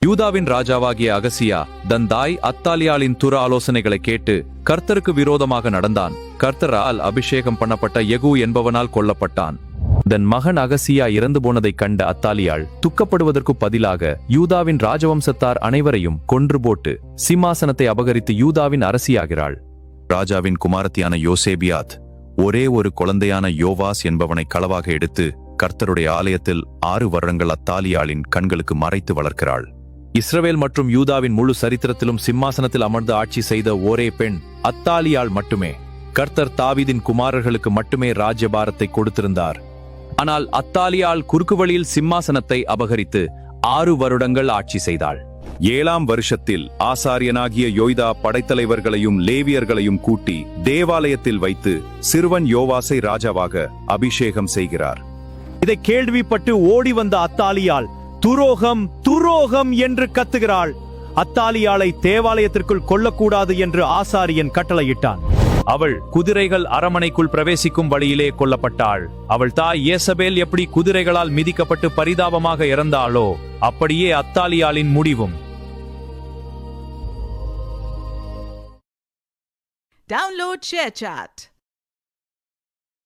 யூதாவின் ராஜாவாகிய அகசியா தன் தாய் அத்தாலியாளின் துர ஆலோசனைகளை கேட்டு கர்த்தருக்கு விரோதமாக நடந்தான். கர்த்தரால் அபிஷேகம் பண்ணப்பட்ட யெகூ என்பவனால் கொல்லப்பட்டான். தன் மகன் அகசியா இறந்து போனதைக் கண்ட அத்தாலியாள் துக்கப்படுவதற்கு பதிலாக யூதாவின் ராஜவம்சத்தார் அனைவரையும் கொன்று போட்டு சிம்மாசனத்தை அபகரித்து யூதாவின் அரசியாகிறாள். ராஜாவின் குமாரத்தியான யோசேபியாத் ஒரே ஒரு குழந்தையான யோவாஸ் என்பவனை களவாக எடுத்து கர்த்தருடைய ஆலயத்தில் 6 வருடங்கள் அத்தாலியாளின் கண்களுக்கு மறைத்து வளர்க்கிறாள். இஸ்ரவேல் மற்றும் யூதாவின் முழு சரித்திரத்திலும் சிம்மாசனத்தில் அமர்ந்து ஆட்சி செய்த ஒரே பெண் அத்தாலியாள் மட்டுமே. கர்த்தர் தாவீதின் குமாரர்களுக்கு மட்டுமே ராஜ்யபாரத்தை கொடுத்திருந்தார். ஆனால் அத்தாலியாள் குறுக்கு வழியில் சிம்மாசனத்தை அபகரித்து 6 வருடங்கள் ஆட்சி செய்தாள். 7ஆம் வருஷத்தில் ஆசாரியனாகிய யோய்தா படைத்தலைவர்களையும் லேவியர்களையும் கூட்டி தேவாலயத்தில் வைத்து சிறுவன் யோவாசை ராஜாவாக அபிஷேகம் செய்கிறார். இதை கேள்விப்பட்டு ஓடி வந்த அத்தாலியாள் துரோகம் துரோகம் என்று கத்துகிறாள். அத்தாலியாளை தேவாலயத்திற்குள் கொல்லக்கூடாது என்று ஆசாரியன் கட்டளையிட்டான். அவள் குதிரைகள் அரமனைக்குள் பிரவேசிக்கும் வழியிலே கொல்லப்பட்டாள். அவள் தாய் யேசபேல் எப்படி குதிரைகளால் மிதிக்கப்பட்டு பரிதாபமாக இறந்தாளோ அப்படியே அத்தாலியாளின் முடிவும். Download ShareChat.